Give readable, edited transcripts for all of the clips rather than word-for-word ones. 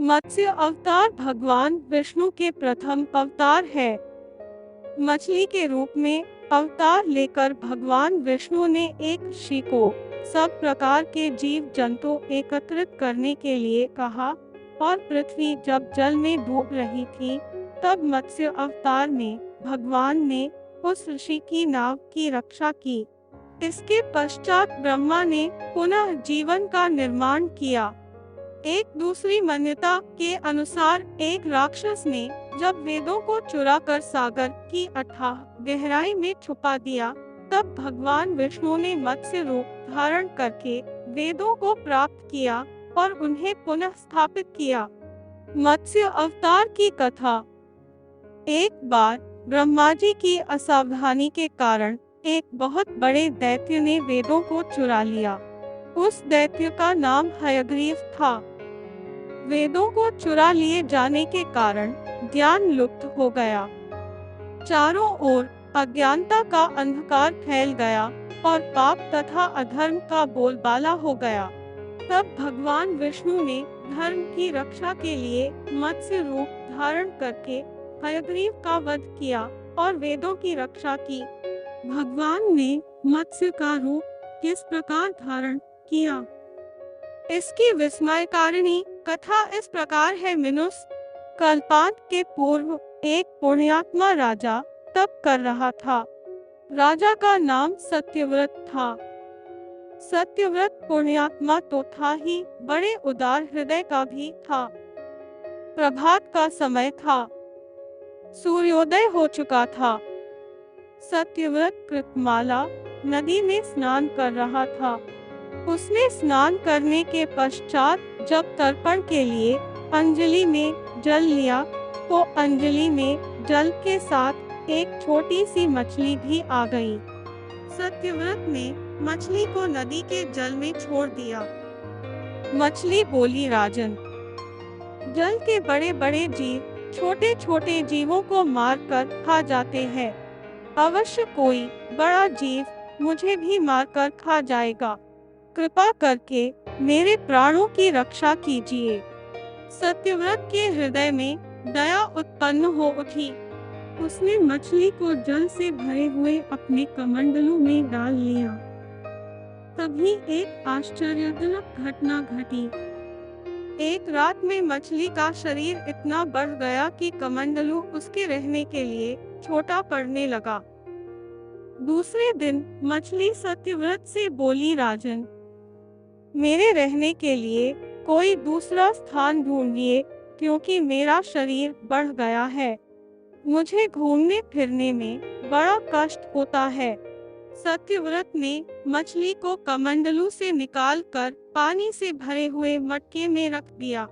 मत्स्य अवतार भगवान विष्णु के प्रथम अवतार है। मछली के रूप में अवतार लेकर भगवान विष्णु ने एक ऋषि को सब प्रकार के जीव जंतु एकत्रित करने के लिए कहा और पृथ्वी जब जल में डूब रही थी तब मत्स्य अवतार में भगवान ने उस ऋषि की नाव की रक्षा की। इसके पश्चात ब्रह्मा ने पुनः जीवन का निर्माण किया। एक दूसरी मान्यता के अनुसार एक राक्षस ने जब वेदों को चुराकर सागर की अथाह गहराई में छुपा दिया तब भगवान विष्णु ने मत्स्य रूप धारण करके वेदों को प्राप्त किया और उन्हें पुनः स्थापित किया। मत्स्य अवतार की कथा। एक बार ब्रह्मा जी की असावधानी के कारण एक बहुत बड़े दैत्य ने वेदों को चुरा लिया। उस दैत्य का नाम हयग्रीव था। वेदों को चुरा लिए जाने के कारण ज्ञान लुप्त हो गया। चारों ओर अज्ञानता का अंधकार फैल गया और पाप तथा अधर्म का बोलबाला हो गया। तब भगवान विष्णु ने धर्म की रक्षा के लिए मत्स्य रूप धारण करके हयग्रीव का वध किया और वेदों की रक्षा की। भगवान ने मत्स्य का रूप किस प्रकार धारण किया, इसकी विस्मयकारिणी कथा इस प्रकार है। कल्पांत के पूर्व एक पुण्यात्मा राजा तप कर रहा था। राजा का नाम सत्यव्रत था। सत्यव्रत पुण्यात्मा तो था ही, बड़े उदार हृदय का भी था। प्रभात का समय था। सूर्योदय हो चुका था। सत्यव्रत कृतमाला नदी में स्नान कर रहा था। उसने स्नान करने के पश्चात जब तर्पण के लिए अंजलि में जल लिया तो अंजलि में जल के साथ एक छोटी सी मछली भी आ गई। सत्यव्रत ने मछली को नदी के जल में छोड़ दिया। मछली बोली, राजन, जल के बड़े बड़े जीव छोटे छोटे जीवों को मारकर खा जाते हैं। अवश्य कोई बड़ा जीव मुझे भी मारकर खा जाएगा। कृपा करके मेरे प्राणों की रक्षा कीजिए। सत्यव्रत के हृदय में दया उत्पन्न हो उठी। उसने मछली को जल से भरे हुए अपने कमंडलों में डाल लिया। तभी एक आश्चर्यजनक घटना घटी। एक रात में मछली का शरीर इतना बढ़ गया कि कमंडलू उसके रहने के लिए छोटा पड़ने लगा। दूसरे दिन मछली सत्यव्रत से बोली, राजन, मेरे रहने के लिए कोई दूसरा स्थान ढूंढिए क्योंकि मेरा शरीर बढ़ गया है। मुझे घूमने फिरने में बड़ा कष्ट होता है। सत्यव्रत ने मछली को कमंडलू से निकालकर पानी से भरे हुए मटके में रख दिया।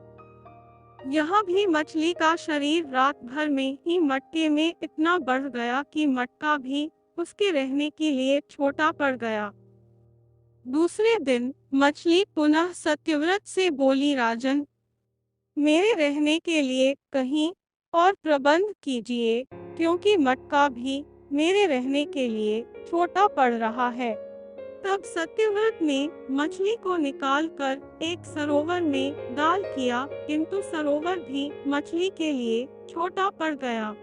यहाँ भी मछली का शरीर रात भर में ही मटके में इतना बढ़ गया कि मटका भी उसके रहने के लिए छोटा पड़ गया। दूसरे दिन मछली पुनः सत्यव्रत से बोली, राजन, मेरे रहने के लिए कहीं और प्रबंध कीजिए क्योंकि मटका भी मेरे रहने के लिए छोटा पड़ रहा है। तब सत्यव्रत ने मछली को निकालकर एक सरोवर में डाल किया, किंतु सरोवर भी मछली के लिए छोटा पड़ गया।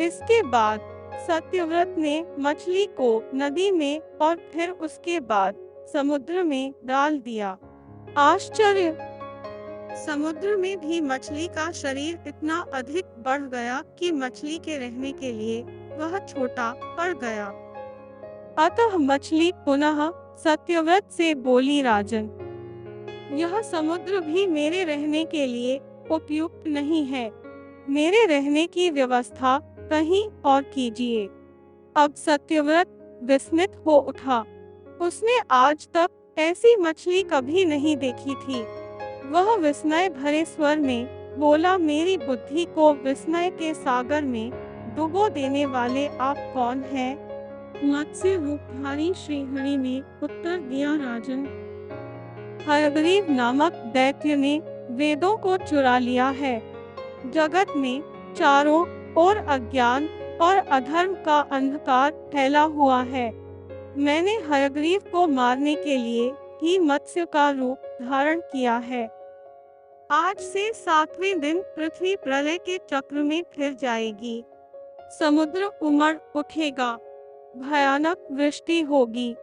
इसके बाद सत्यव्रत ने मछली को नदी में और फिर उसके बाद समुद्र में डाल दिया। आश्चर्य! समुद्र में भी मछली का शरीर इतना अधिक बढ़ गया कि मछली के रहने के लिए वह छोटा पड़ गया। अतः मछली पुनः सत्यव्रत से बोली, राजन, यह समुद्र भी मेरे रहने के लिए उपयुक्त नहीं है। मेरे रहने की व्यवस्था कहीं और कीजिए। अब सत्यव्रत विस्मित हो उठा। उसने आज तक ऐसी मछली कभी नहीं देखी थी। वह विस्मय भरे स्वर में बोला, मेरी बुद्धि को विस्मय के सागर में डुबो देने वाले आप कौन हैं? मत्स्य रूपधारी श्रीहरि ने उत्तर दिया, राजन, हयग्रीव नामक दैत्य ने वेदों को चुरा लिया है। जगत में चारों ओर अज्ञान और अधर्म का अंधकार फैला हुआ है। मैंने हयग्रीव को मारने के लिए ही मत्स्य का रूप धारण किया है। आज से 7वें दिन पृथ्वी प्रलय के चक्र में फिर जाएगी। समुद्र उमड़ उठेगा, भयानक वृष्टि होगी,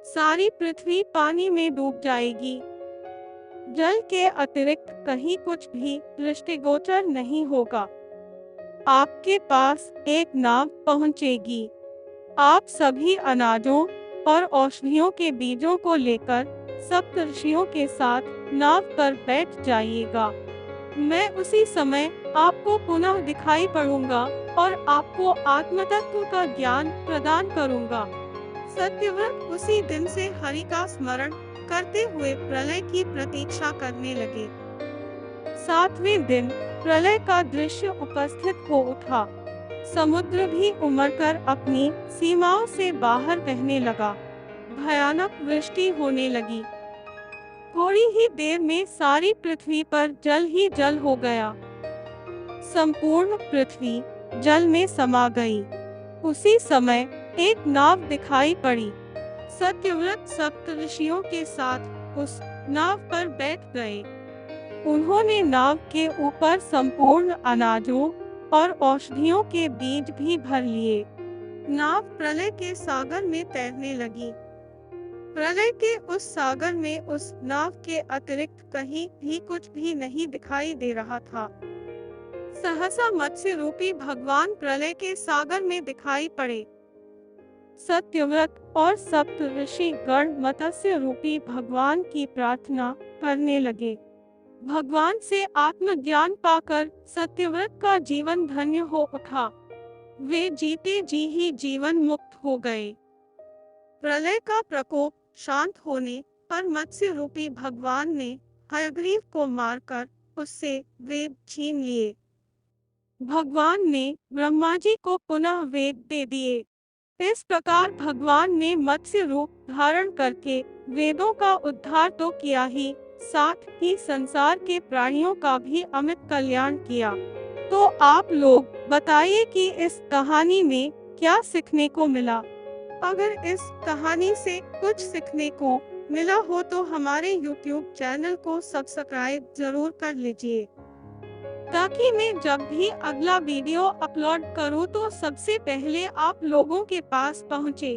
सारी पृथ्वी पानी में डूब जाएगी। जल के अतिरिक्त कहीं कुछ भी दृष्टिगोचर नहीं होगा। आपके पास एक नाव पहुंचेगी। आप सभी अनाजों और औषधियों के बीजों को लेकर सप्तऋषियों के साथ नाव पर बैठ जाइएगा। मैं उसी समय आपको पुनः दिखाई पड़ूंगा और आपको आत्मतत्व का ज्ञान प्रदान करूंगा। सत्यव्रत उसी दिन से हरि का स्मरण करते हुए प्रलय की प्रतीक्षा करने लगे। 7वें दिन प्रलय का दृश्य उपस्थित हो उठा। समुद्र भी उमड़कर अपनी सीमाओं से बाहर बहने लगा। भयानक वृष्टि होने लगी। थोड़ी ही देर में सारी पृथ्वी पर जल ही जल हो गया। संपूर्ण पृथ्वी जल में समा गई। उसी समय एक नाव दिखाई पड़ी। सत्यव्रत सप्तऋषियों के साथ उस नाव पर बैठ गए। उन्होंने नाव के ऊपर संपूर्ण अनाजों और औषधियों के बीज भी भर लिए। नाव प्रलय के सागर में तैरने लगी। प्रलय के उस सागर में उस नाव के अतिरिक्त कहीं भी कुछ भी नहीं दिखाई दे रहा था। सहसा मत्स्य रूपी भगवान प्रलय के सागर में दिखाई पड़े। सत्यव्रत और सप्तऋषि गण मत्स्य रूपी भगवान की प्रार्थना करने लगे। भगवान से आत्मज्ञान पाकर सत्यव्रत का जीवन धन्य हो उठा। वे जीते जी ही जीवन मुक्त हो गए। प्रलय का प्रकोप शांत होने पर मत्स्य रूपी भगवान ने हयग्रीव को मारकर उससे वेद छीन लिए। भगवान ने ब्रह्मा जी को पुनः वेद दे दिए। इस प्रकार भगवान ने मत्स्य रूप धारण करके वेदों का उद्धार तो किया ही, साथ ही संसार के प्राणियों का भी अमित कल्याण किया। तो आप लोग बताइए कि इस कहानी में क्या सीखने को मिला। अगर इस कहानी से कुछ सीखने को मिला हो तो हमारे YouTube चैनल को सब्सक्राइब जरूर कर लीजिए, ताकि मैं जब भी अगला वीडियो अपलोड करूं तो सबसे पहले आप लोगों के पास पहुंचे।